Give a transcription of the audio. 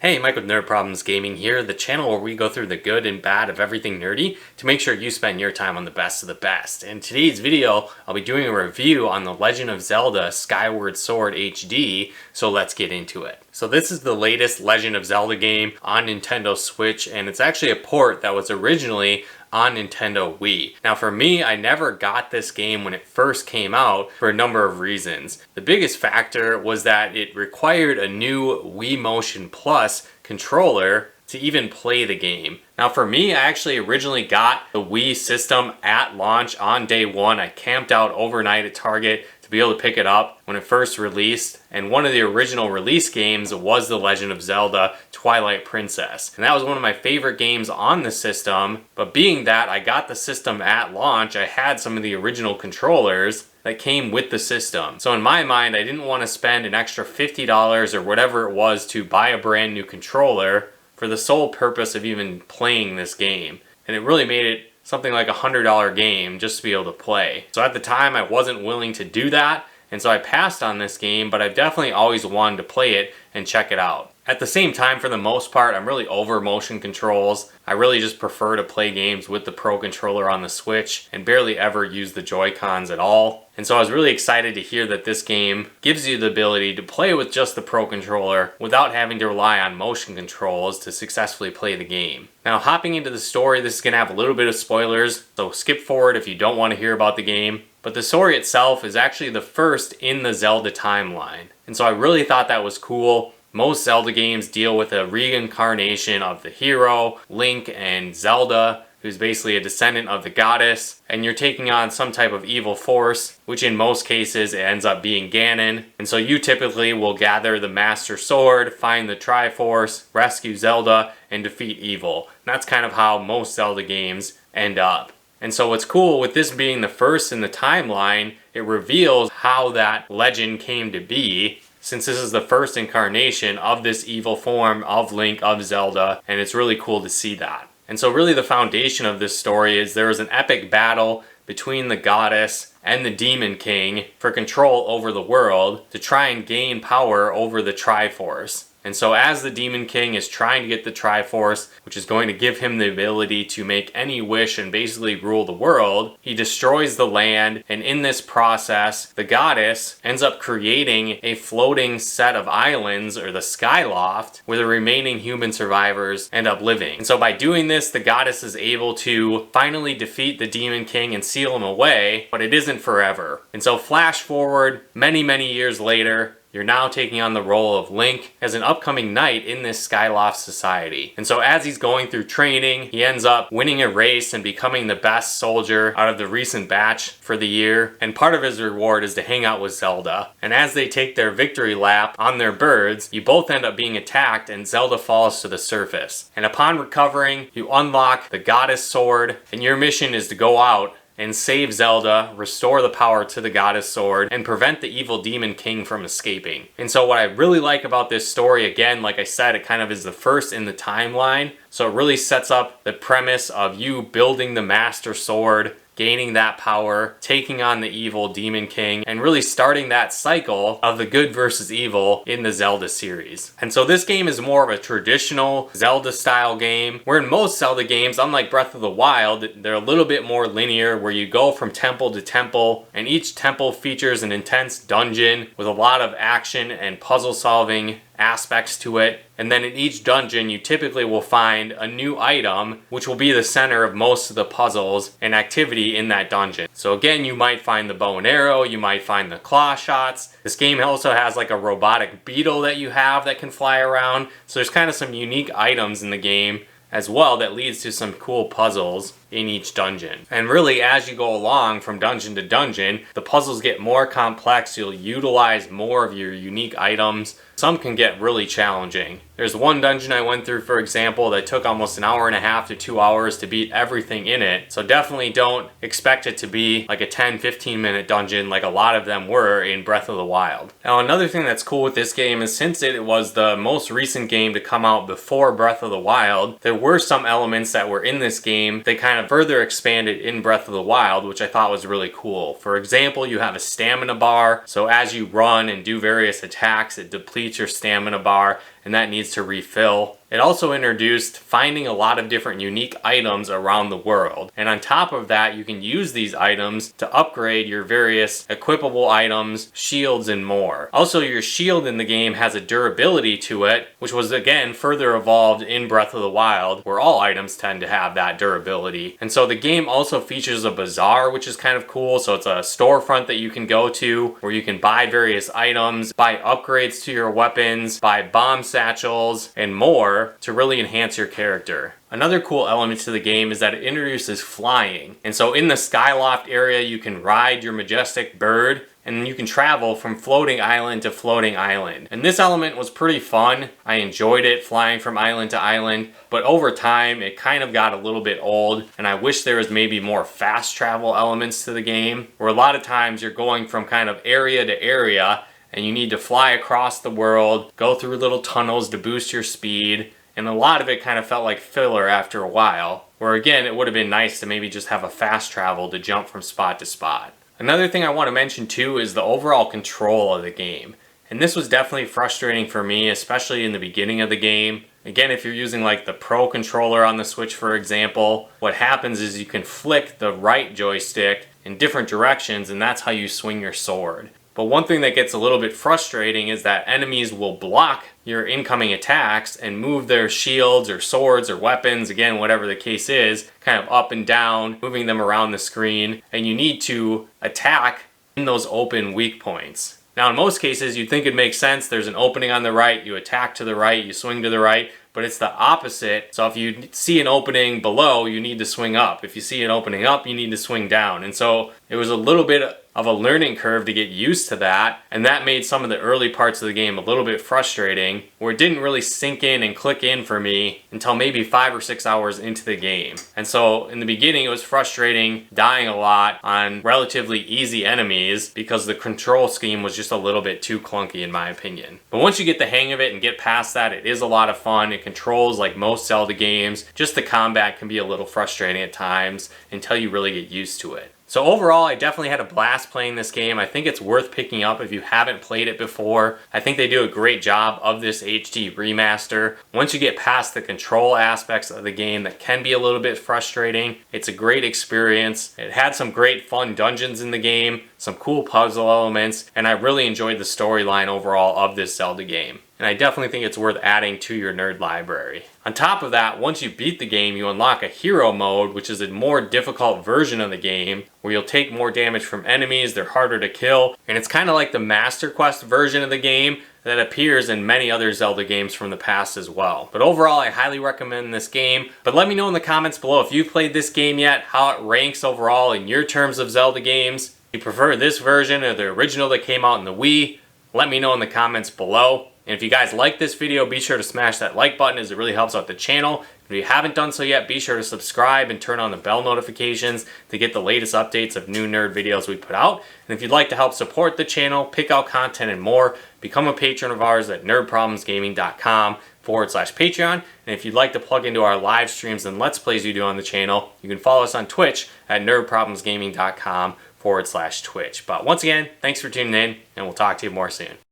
Hey, Mike with Nerd Problems Gaming here, the channel where we go through the good and bad of everything nerdy to make sure you spend your time on the best of the best. In today's video, I'll be doing a review on The Legend of Zelda Skyward Sword HD, so let's get into it. So this is the latest Legend of Zelda game on Nintendo Switch, and it's actually a port that was originally on Nintendo Wii. Now for me, I never got this game when it first came out for a number of reasons. The biggest factor was that it required a new Wii Motion Plus controller to even play the game. Now for me, I actually originally got the Wii system at launch on day one. I camped out overnight at Target to be able to pick it up when it first released, and one of the original release games was The Legend of Zelda Twilight Princess, and that was one of my favorite games on the system. But being that I got the system at launch, I had some of the original controllers that came with the system. So in my mind, I didn't want to spend an extra $50 or whatever it was to buy a brand new controller for the sole purpose of even playing this game. And it really made it something like a $100 game just to be able to play. So at the time, I wasn't willing to do that, and so I passed on this game, but I've definitely always wanted to play it and check it out. At the same time, for the most part, I'm really over motion controls. I really just prefer to play games with the Pro Controller on the Switch and barely ever use the Joy-Cons at all. And so I was really excited to hear that this game gives you the ability to play with just the Pro Controller without having to rely on motion controls to successfully play the game. Now, hopping into the story, this is going to have a little bit of spoilers, so skip forward if you don't want to hear about the game. But the story itself is actually the first in the Zelda timeline. And so I really thought that was cool. Most Zelda games deal with a reincarnation of the hero, Link, and Zelda, who's basically a descendant of the goddess, and you're taking on some type of evil force, which in most cases it ends up being Ganon. And so you typically will gather the Master Sword, find the Triforce, rescue Zelda, and defeat evil. And that's kind of how most Zelda games end up. And so what's cool with this being the first in the timeline, it reveals how that legend came to be, since this is the first incarnation of this evil form of Link, of Zelda, and it's really cool to see that. And so really the foundation of this story is there was an epic battle between the goddess and the Demon King for control over the world to try and gain power over the Triforce. And so as the Demon King is trying to get the Triforce, which is going to give him the ability to make any wish and basically rule the world, he destroys the land, and in this process, the goddess ends up creating a floating set of islands, or the Skyloft, where the remaining human survivors end up living. And so by doing this, the goddess is able to finally defeat the Demon King and seal him away, but it isn't forever. And so flash forward many, many years later, you're now taking on the role of Link as an upcoming knight in this Skyloft society. And so as he's going through training, he ends up winning a race and becoming the best soldier out of the recent batch for the year. And part of his reward is to hang out with Zelda. And as they take their victory lap on their birds, you both end up being attacked and Zelda falls to the surface. And upon recovering, you unlock the Goddess Sword, and your mission is to go out and save Zelda, restore the power to the Goddess Sword, and prevent the evil Demon King from escaping. And so what I really like about this story, again, like I said, it kind of is the first in the timeline. So it really sets up the premise of you building the Master Sword, gaining that power, taking on the evil Demon King, and really starting that cycle of the good versus evil in the Zelda series. And so this game is more of a traditional Zelda style game, where in most Zelda games, unlike Breath of the Wild, they're a little bit more linear, where you go from temple to temple, and each temple features an intense dungeon with a lot of action and puzzle solving aspects to it. And then in each dungeon, you typically will find a new item, which will be the center of most of the puzzles and activity in that dungeon. So again, you might find the bow and arrow, you might find the claw shots. This game also has like a robotic beetle that you have that can fly around. So there's kind of some unique items in the game as well that leads to some cool puzzles in each dungeon. And really, as you go along from dungeon to dungeon, the puzzles get more complex. You'll utilize more of your unique items. Some can get really challenging. There's one dungeon I went through, for example, that took almost an hour and a half to 2 hours to beat everything in it. So definitely don't expect it to be like a 10-15 minute dungeon like a lot of them were in Breath of the Wild. Now another thing that's cool with this game is since it was the most recent game to come out before Breath of the Wild, there were some elements that were in this game they kind of further expanded in Breath of the Wild, which I thought was really cool. For example, you have a stamina bar, so as you run and do various attacks, it depletes your stamina bar, and that needs to refill. It also introduced finding a lot of different unique items around the world. And on top of that, you can use these items to upgrade your various equipable items, shields, and more. Also, your shield in the game has a durability to it, which was again further evolved in Breath of the Wild, where all items tend to have that durability. And so the game also features a bazaar, which is kind of cool. So it's a storefront that you can go to where you can buy various items, buy upgrades to your weapons, buy bomb satchels, and more to really enhance your character. Another cool element to the game is that it introduces flying. And so in the Skyloft area, you can ride your majestic bird, and you can travel from floating island to floating island. And this element was pretty fun. I enjoyed it, flying from island to island, but over time it kind of got a little bit old, and I wish there was maybe more fast travel elements to the game, where a lot of times you're going from kind of area to area, and you need to fly across the world, go through little tunnels to boost your speed, and a lot of it kind of felt like filler after a while, where again it would have been nice to maybe just have a fast travel to jump from spot to spot. Another thing I want to mention too is the overall control of the game. And this was definitely frustrating for me, especially in the beginning of the game. Again, if you're using like the Pro controller on the Switch, for example, what happens is you can flick the right joystick in different directions, and that's how you swing your sword. But one thing that gets a little bit frustrating is that enemies will block your incoming attacks and move their shields or swords or weapons, again, whatever the case is, kind of up and down, moving them around the screen, and you need to attack in those open weak points. Now, in most cases, you'd think it makes sense. There's an opening on the right, you attack to the right, you swing to the right, but it's the opposite. So if you see an opening below, you need to swing up. If you see an opening up, you need to swing down. And so it was a little bit of a learning curve to get used to that, and that made some of the early parts of the game a little bit frustrating, where it didn't really sink in and click in for me until maybe 5 or 6 hours into the game. And so in the beginning it was frustrating, dying a lot on relatively easy enemies because the control scheme was just a little bit too clunky in my opinion. But once you get the hang of it and get past that, it is a lot of fun. It controls like most Zelda games. Just the combat can be a little frustrating at times until you really get used to it. So overall, I definitely had a blast playing this game. I think it's worth picking up if you haven't played it before. I think they do a great job of this HD remaster. Once you get past the control aspects of the game that can be a little bit frustrating, it's a great experience. It had some great fun dungeons in the game, some cool puzzle elements, and I really enjoyed the storyline overall of this Zelda game. And I definitely think it's worth adding to your nerd library. On top of that, once you beat the game, you unlock a hero mode, which is a more difficult version of the game, where you'll take more damage from enemies, they're harder to kill, and it's kind of like the Master Quest version of the game that appears in many other Zelda games from the past as well. But overall, I highly recommend this game. But let me know in the comments below if you've played this game yet, how it ranks overall in your terms of Zelda games. If you prefer this version or the original that came out in the Wii, let me know in the comments below. And if you guys like this video, be sure to smash that like button as it really helps out the channel. If you haven't done so yet, be sure to subscribe and turn on the bell notifications to get the latest updates of new nerd videos we put out. And if you'd like to help support the channel, pick out content and more, become a patron of ours at nerdproblemsgaming.com/Patreon. And if you'd like to plug into our live streams and Let's Plays we do on the channel, you can follow us on Twitch at nerdproblemsgaming.com/Twitch. But once again, thanks for tuning in, and we'll talk to you more soon.